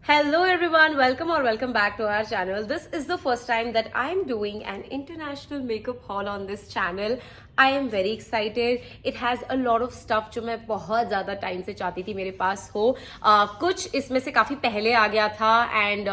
Hello everyone, welcome back to our channel. This is the first time that I am doing an international makeup haul on this channel. I am very excited. It has a lot of stuff जो मैं बहुत ज़्यादा time से चाहती थी मेरे पास हो. कुछ इसमें से काफ़ी पहले आ गया था and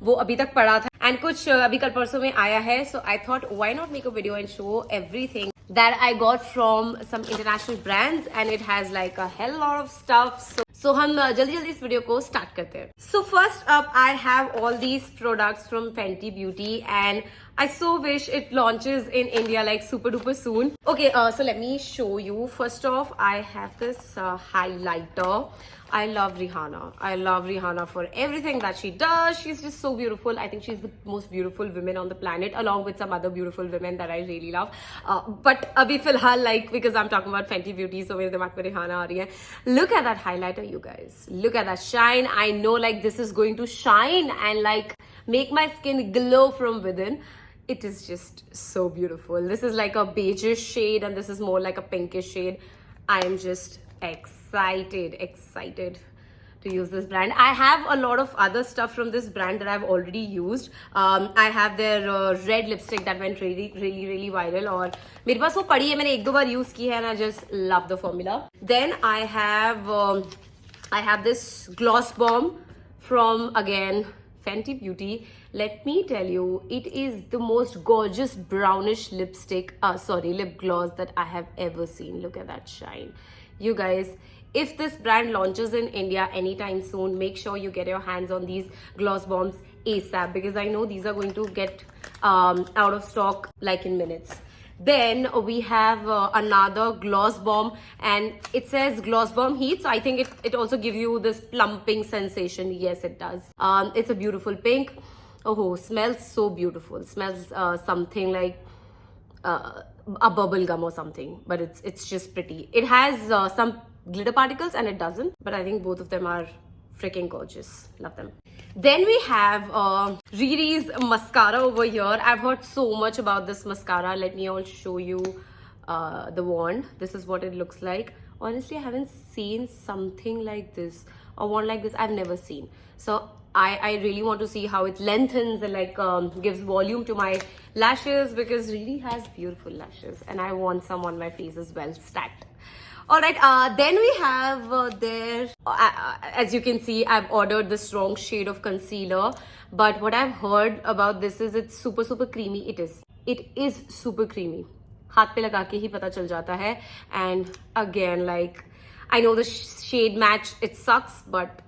वो अभी तक पड़ा था and कुछ अभी कल परसों में आया है. So I thought why not make a video and show everything that I got from some international brands and it has like a hell lot of stuff. So हम जल्दी इस वीडियो को स्टार्ट करते हैं. So first up, I have all these products from Fenty Beauty and I so wish it launches in India like super duper soon. Okay, so let me show you. First off, I have this highlighter. I love Rihanna. I love Rihanna for everything that she does. She's just so beautiful. I think she's the most beautiful woman on the planet, along with some other beautiful women that I really love. But abhi filhal, like, because I'm talking about Fenty Beauty, so mere dimag mein Rihanna aa rahi hai. Look at that highlighter, you guys. Look at that shine. I know, like, this is going to shine and, like, make my skin glow from within. It is just so beautiful. This is like a beigeish shade and this is more like a pinkish shade. I am just excited to use this brand. I have a lot of other stuff from this brand that I've already used. I have their red lipstick that went really viral और मेरे पास वो पड़ी है, मैंने एक दो बार use की है and I just love the formula. Then I have this gloss bomb from again Fenty Beauty. Let me tell you, it is the most gorgeous brownish lip gloss that I have ever seen. Look at that shine. You guys, if this brand launches in India anytime soon, make sure you get your hands on these gloss bombs ASAP because I know these are going to get out of stock like in minutes. Then we have another gloss bomb and it says gloss bomb heat, so I think it also gives you this plumping sensation. Yes, it does. It's a beautiful pink. Oh, smells so beautiful. Smells something like a bubble gum or something, but it's just pretty. It has some glitter particles and it doesn't, but I think both of them are freaking gorgeous. Love them. Then we have Riri's mascara over here. I've heard so much about this mascara. Let me all show you the wand. This is what it looks like. Honestly, I haven't seen something like this, a wand like this. I've never seen. So I really want to see how it lengthens and like gives volume to my lashes because Riri has beautiful lashes and I want some on my face as well, stacked. Alright, then we have as you can see, I've ordered the strong shade of concealer, but what I've heard about this is it's super creamy. It is super creamy. हाथ पे लगा के ही पता चल जाता है. And again, like, I know the shade match, it sucks, but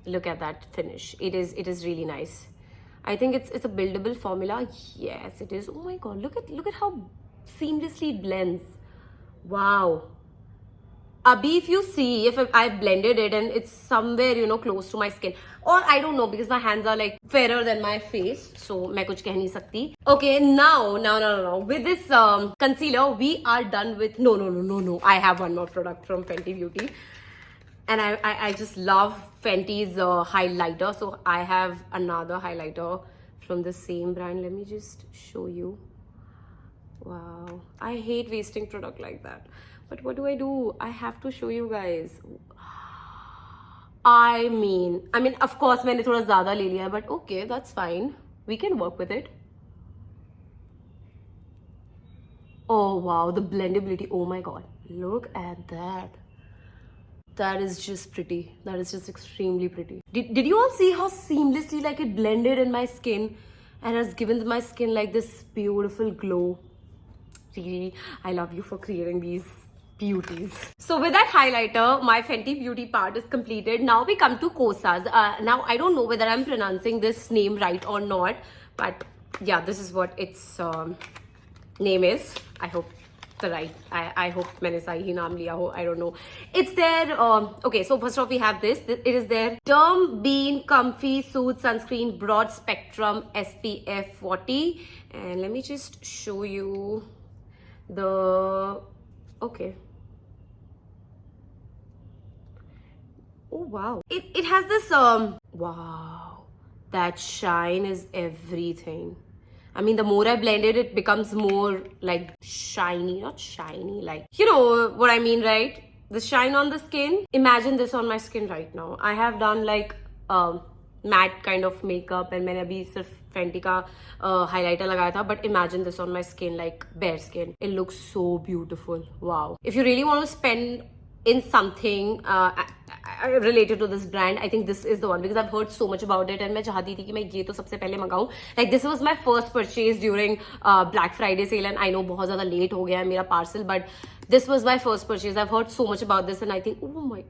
look at that finish. It is really nice. I think it's a buildable formula. Yes, it is. Oh my god, look at how seamlessly it blends. Wow. Abhi, if you see, if I've blended it and it's somewhere, you know, close to my skin, or I don't know because my hands are like fairer than my face, so मैं कुछ कह नहीं सकती. Okay, now with this concealer we are done with. No. I have one more product from Fenty Beauty, and I just love Fenty's highlighter. So I have another highlighter from the same brand. Let me just show you. Wow, I hate wasting product like that. But what do? I have to show you guys. I mean, of course, मैंने थोड़ा ज़्यादा ले लिया, but okay, that's fine. We can work with it. Oh wow, the blendability. Oh my god, look at that. That is just pretty. That is just extremely pretty. Did you all see how seamlessly like it blended in my skin and has given my skin like this beautiful glow? Really, I love you for creating these beauties. So with that highlighter, my Fenty Beauty part is completed. Now we come to Kosas. Now I don't know whether I'm pronouncing this name right or not, but yeah, this is what its name is. I hope the right. I hope मैंने सही ही नाम लिया हो. I don't know. It's their okay. So first off, we have this. It is their Term Bean Comfy Soothe Sunscreen Broad Spectrum SPF 40, and let me just show you the. Okay. Oh wow. It has this wow. That shine is everything. I mean, the more I blend it, it becomes more like shiny. Not shiny, like, you know what I mean, right? The shine on the skin. Imagine this on my skin right now. I have done like matte kind of makeup and मैंने अभी सिर्फ Fenty का highlighter लगाया था. But imagine this on my skin, like bare skin. It looks so beautiful. Wow. If you really want to spend in something related to this brand, I think this is the one because I've heard so much about it and मैं चाहती थी कि मैं ये तो सबसे पहले मंगाऊं. Like this was my first purchase during Black Friday sale and I know बहुत ज़्यादा late हो गया है मेरा parcel, but this was my first purchase. I've heard so much about this and I think, oh my,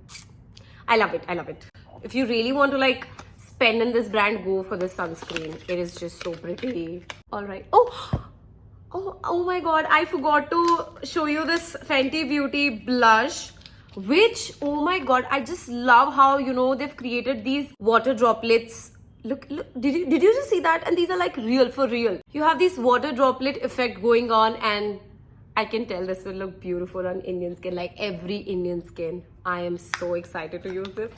I love it. I love it. If you really want to like spend in this brand, go for this sunscreen. It is just so pretty. All right. Oh my God. I forgot to show you this Fenty Beauty blush, which, oh my God, I just love how, you know, they've created these water droplets. Look, did you just see that? And these are like real for real. You have this water droplet effect going on and I can tell this will look beautiful on Indian skin, like every Indian skin. I am so excited to use this.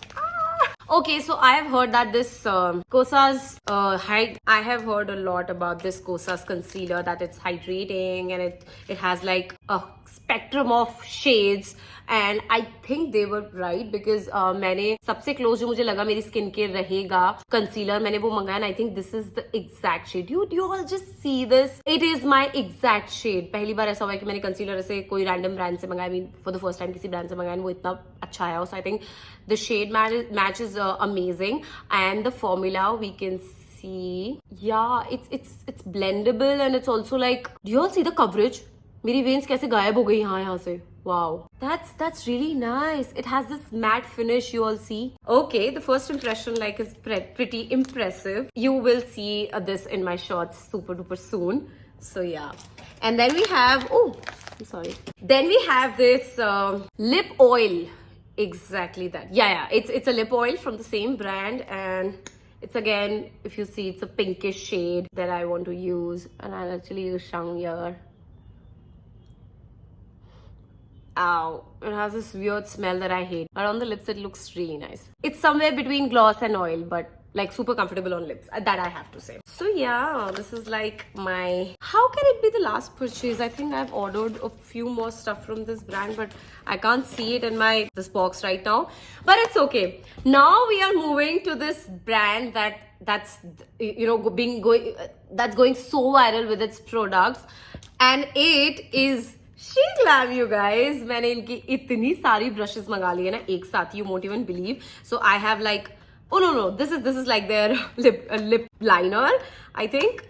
Okay, so I have heard that this Kosas I have heard a lot about this Kosas concealer, that it's hydrating and it has like a spectrum of shades, and I think they were right because मैंने सबसे close जो मुझे लगा मेरी skin के रहेगा concealer, मैंने वो मंगाया and I think this is the exact shade. You all just see this? It is my exact shade. पहली बार ऐसा हुआ है कि मैंने concealer ऐसे कोई random brand से मंगाया, I mean for the first time किसी brand से मंगाया, वो इतना अच्छा आया. So I think the shade match is amazing, and the formula we can see, yeah, it's blendable and it's also like, do you all see the coverage? मेरी veins कैसे गायब हो गई यहाँ से. Wow, that's really nice. It has this matte finish, you all see. Okay, the first impression like is pretty impressive. You will see this in my shorts super duper soon. So yeah, and then we have, oh, I'm sorry. Then we have this lip oil. Exactly that. Yeah, it's a lip oil from the same brand, and it's again, if you see, it's a pinkish shade that I want to use, and I'll actually use Shang here. Ow, it has this weird smell that I hate, but on the lips it looks really nice. It's somewhere between gloss and oil, but like super comfortable on lips, that I have to say. So yeah, this is like my, how can it be the last purchase? I think I've ordered a few more stuff from this brand, but I can't see it in this box right now, but it's okay. Now we are moving to this brand that's you know that's going so viral with its products, and it is SheGlam, you guys. मैंने इनकी इतनी सारी brushes मंगा ली है ना एक साथ, you won't even believe. So I have like, oh no, this is like their lip liner, I think.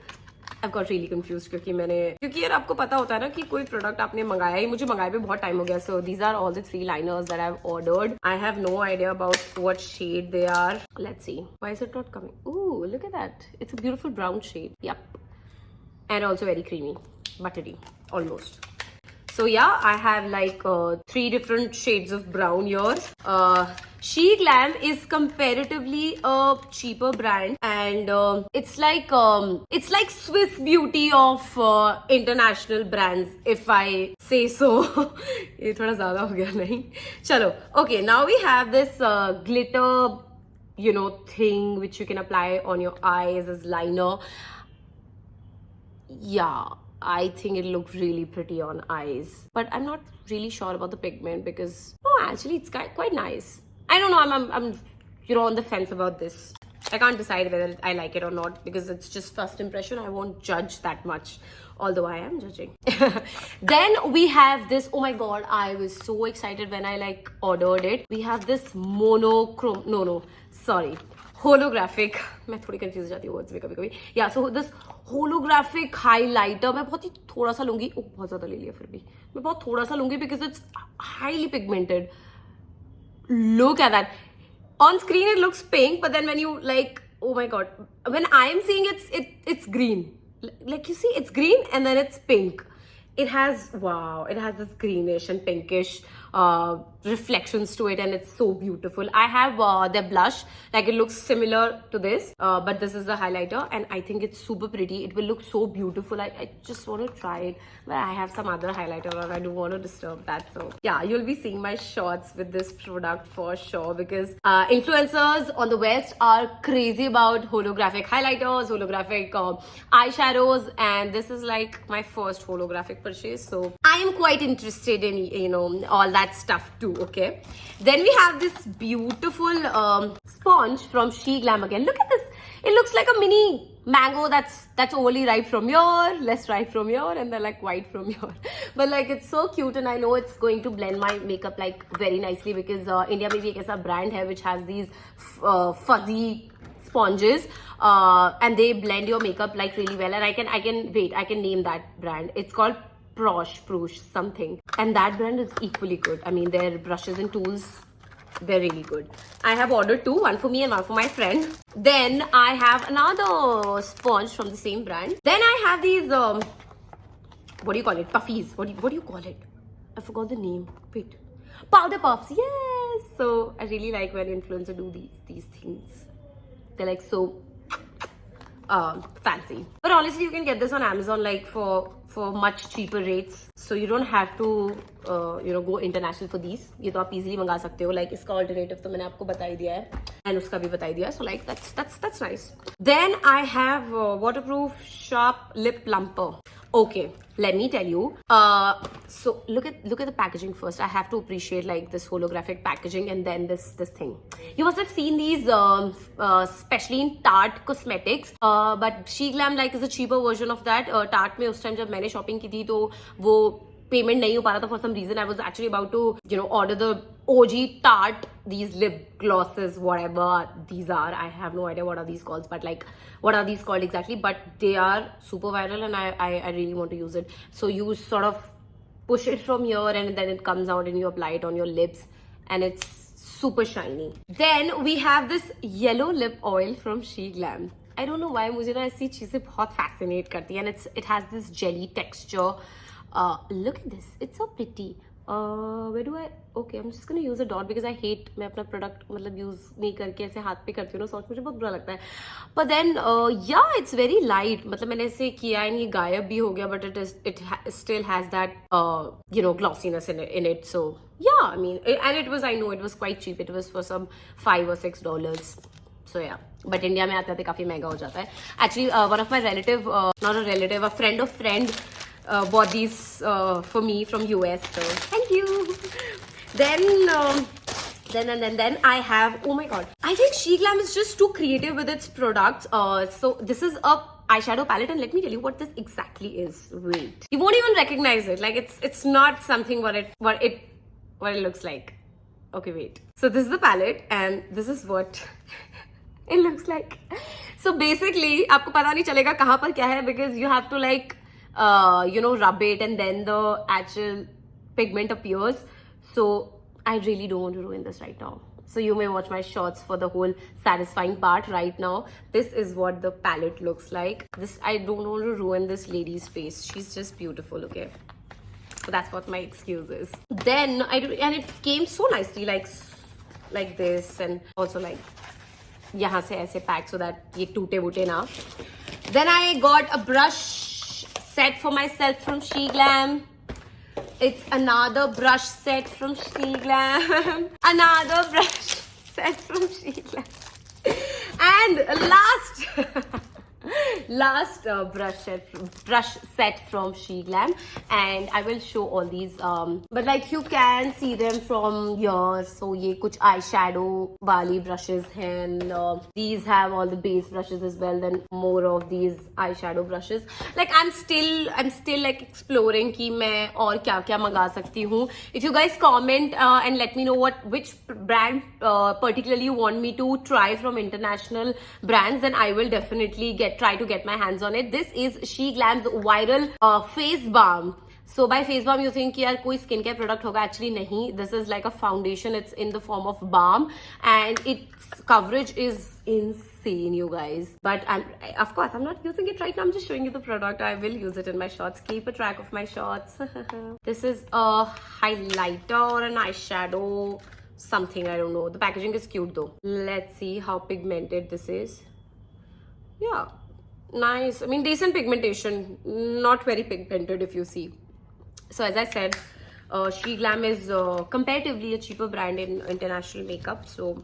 I've got really confused क्योंकि यार आपको पता होता है ना कि कोई product आपने मंगाया ही, मुझे मंगाए भी बहुत time हो गया. So these are all the 3 liners that I've ordered. I have no idea about what shade they are. Let's see. Why is it not coming? Ooh, look at that. It's a beautiful brown shade. Yep. And also very creamy, buttery, almost. So yeah, I have like 3 different shades of brown here. SheGlam is comparatively a cheaper brand, and it's like Swiss Beauty of international brands, if I say so. ये थोड़ा ज़्यादा हो गया नहीं? चलो, okay. Now we have this glitter, you know, thing which you can apply on your eyes as liner. Yeah, I think it looked really pretty on eyes, but I'm not really sure about the pigment because, oh, actually it's quite nice. I don't know, I'm you know, on the fence about this. I can't decide whether I like it or not because it's just first impression. I won't judge that much, although I am judging. Then we have this, oh my God, I was so excited when I like ordered it. We have this holographic, मैं थोड़ी confused जाती हूँ words में कभी-कभी. Yeah, so this holographic highlighter, मैं बहुत ही थोड़ा सा लूँगी. Oh, बहुत ज़्यादा ले लिया फिर भी. मैं बहुत थोड़ा सा लूँगी because it's highly pigmented. Look at that. On screen it looks pink, but then when you like, oh my God, when I am seeing it's green. Like you see, it's green and then it's pink. It has, wow, it has this greenish and pinkish reflections to it, and it's so beautiful. I have their blush, like it looks similar to this, but this is the highlighter, and I think it's super pretty. It will look so beautiful. I just want to try it, but I have some other highlighter and I don't want to disturb that. So yeah, you'll be seeing my shots with this product for sure because influencers on the West are crazy about holographic highlighters, holographic eyeshadows, and this is like my first holographic purchase, so I am quite interested in, you know, all that stuff too. Okay, then we have this beautiful sponge from SheGlam again. Look at this It looks like a mini mango that's overly ripe from here, less ripe from here, and then like white from here. But like it's so cute, and I know it's going to blend my makeup like very nicely because India में भी एक ऐसा brand है which has these fuzzy sponges and they blend your makeup like really well. And I can name that brand. It's called Prush something, and that brand is equally good. I mean, their brushes and tools, they're really good. I have ordered two, one for me and one for my friend. Then I have another sponge from the same brand. Then I have these what do you call it, puffies? What do you call it? I forgot the name. Wait, powder puffs. Yes. So I really like when influencers do these things. They're like so fancy. But honestly, you can get this on Amazon like for much cheaper rates. So you don't have to go international for these. ये तो आप easily मंगा सकते हो. Like इसका alternative तो मैंने आपको बता ही दिया है, and उसका भी बता ही दिया. So like that's nice. Then I have waterproof sharp lip plumper. Okay, let me tell you. So look at the packaging first. I have to appreciate like this holographic packaging, and then this thing. You must have seen these, especially in Tarte Cosmetics. But SheGlam like is a cheaper version of that. Tarte में उस time जब मैंने shopping की थी तो वो payment नहीं हो पा रहा था for some reason. I was actually about to order the OG Tarte, these lip glosses, whatever these are. I have no idea what are these called, but like what are these called exactly, but they are super viral and I really want to use it. So you sort of push it from here and then it comes out and you apply it on your lips and it's super shiny. Then we have this yellow lip oil from SheGlam. I don't know why मुझे ना ऐसी चीजें बहुत fascinate करती हैं, and it has this jelly texture. Look at this, it's so pretty. Where do I? Okay, I'm just gonna use a dot because I hate मैं अपना product मतलब use नहीं करके ऐसे हाथ पे करती हूँ ना, सोच मुझे बहुत बुरा लगता है. But then yeah, it's very light. मतलब मैंने ऐसे किया है, ये गायब भी हो गया, but it still has that glossiness in it. So yeah, I mean, I know it was quite cheap. It was for some $5 or $6. So yeah, but India में आते काफी महंगा हो जाता है. Actually, one of my relative, not a relative, a friend of friend, bought these for me from US. So thank you. Then I have, oh my god, I think SheGlam is just too creative with its products. So this is a eyeshadow palette, and let me tell you what this exactly is. Wait, you won't even recognize it. Like it's not something what it looks like. Okay, wait. So this is the palette, and this is what it looks like. So basically, आपको पता नहीं चलेगा कहाँ पर क्या है, because you have to like rub it and then the actual pigment appears. So I really don't want to ruin this right now. So you may watch my shorts for the whole satisfying part. Right now, this is what the palette looks like. I don't want to ruin this lady's face. She's just beautiful, okay? So that's what my excuse is. Then and it came so nicely like this, and also like यहाँ से ऐसे pack so that ये टूटे वूटे ना. Then I got a brush set for myself from SheGlam. It's another brush set from SheGlam. Another brush set from SheGlam. And last brush set from SheGlam, and I will show all these. But like you can see them from here. So ये कुछ eyeshadow वाली brushes हैं, and these have all the base brushes as well. Then more of these eyeshadow brushes. Like I'm still like exploring कि मैं और क्या मंगा सकती हूँ. If you guys comment and let me know which brand particularly you want me to try from international brands, then I will definitely try to get my hands on it. This is SheGlam's viral face balm. So by face balm you think कि यार कोई skincare product होगा. Actually नहीं. This is like a foundation. It's in the form of balm, and its coverage is insane, you guys. But of course I'm not using it right now. I'm just showing you the product. I will use it in my shorts. Keep a track of my shorts. This is a highlighter or an eyeshadow something, I don't know. The packaging is cute though. Let's see how pigmented this is. Yeah, nice. I mean, decent pigmentation, not very pigmented if you see. So as I said, SheGlam is comparatively a cheaper brand in international makeup. So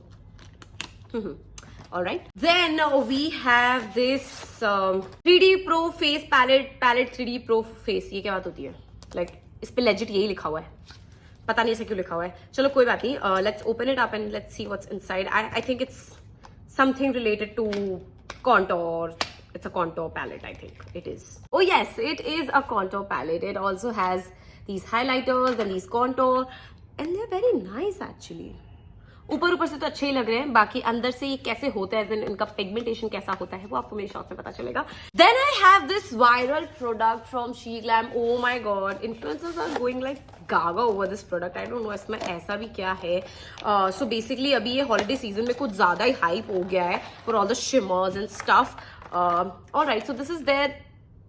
all right. Then we have this 3D Pro Face palette 3D Pro Face. ये क्या बात होती है? Like इस पे legit यही लिखा हुआ है. पता नहीं ऐसे क्यों लिखा हुआ है. चलो कोई बात नहीं. Let's open it up and let's see what's inside. I think it's something related to contour. It's a contour palette, I think it is. Oh yes, it is a contour palette. It also has these highlighters and these contour, and they're very nice actually. ऊपर से तो अच्छे ही लग रहे हैं, बाकी अंदर से ये कैसे होता है, इनका पिगमेंटेशन कैसा होता है वो आपको मेरे शॉट में पता चलेगा. Then I have this viral product from SheGlam. Oh my god, influencers are going like gaga over this product. I don't know इसमें ऐसा भी क्या है. So basically अभी ये holiday season में कुछ ज़्यादा ही hype हो गया है for all the shimmers and stuff. Alright, so this is their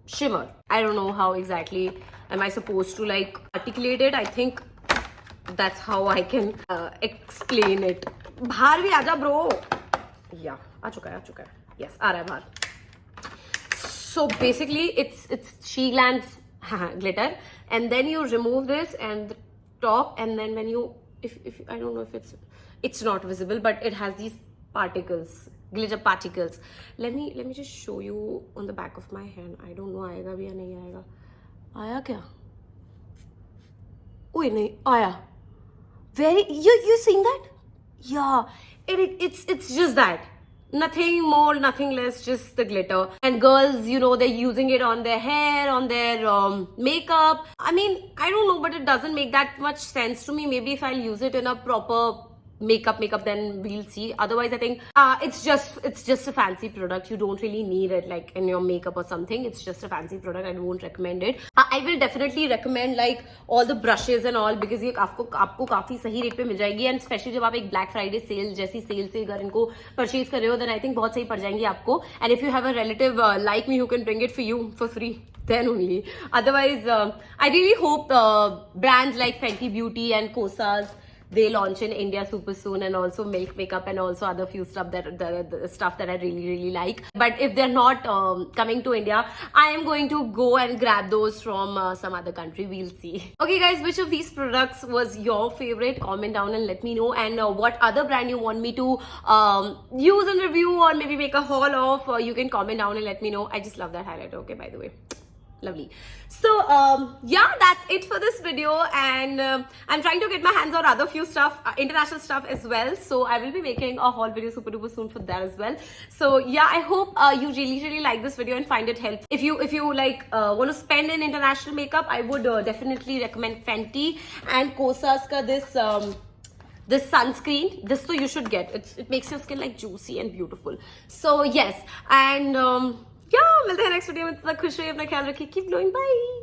shimmer. I don't know how exactly am I supposed to like articulate it. I think that's how I can explain it. बाहर भी आजा bro. Yeah, आ चुका है. Yes, आ रहा है बाहर. So basically it's SheGlam's glitter, and then you remove this and the top, and then when you if I don't know if it's not visible, but it has these particles, glitter particles. Let me just show you on the back of my hand. I don't know आएगा भी या नहीं आएगा. आया क्या? ओए नहीं आया. Very, you seeing that? Yeah, it's just that. Nothing more, nothing less, just the glitter. And girls, you know, they're using it on their hair, on their makeup. I mean, I don't know, but it doesn't make that much sense to me. Maybe if I'll use it in a proper makeup, then we'll see. Otherwise, I think it's just a fancy product. You don't really need it like in your makeup or something. It's just a fancy product. I won't recommend it. I will definitely recommend like all the brushes and all, because ये आपको काफी सही rate पे मिल जाएगी. And especially जब आप एक Black Friday sale जैसी सेल से अगर इनको परचेज कर रहे हो, then I think बहुत सही पड़ जाएंगी आपको. And if you have a relative like me who can bring it for you for free, then only. Otherwise, I really hope brands like Fenty Beauty and Kosas, they launch in India super soon, and also Milk Makeup and also other few stuff that the stuff that I really like. But if they're not coming to India, I am going to go and grab those from some other country. We'll see. Okay guys, which of these products was your favorite? Comment down and let me know. And what other brand you want me to use and review or maybe make a haul of, you can comment down and let me know. I just love that highlighter, okay, by the way. Lovely. So yeah, that's it for this video, and I'm trying to get my hands on other few stuff, international stuff as well. So I will be making a haul video super duper soon for that as well. So yeah, I hope you really like this video and find it helpful. If you like want to spend in international makeup, I would definitely recommend Fenty and Kosas ka this sunscreen. This so you should get. It makes your skin like juicy and beautiful. So yes, and yeah, मिलते हैं next video में. तब तक खुश रहिए, अपना ख्याल रखिए. Keep glowing. Bye.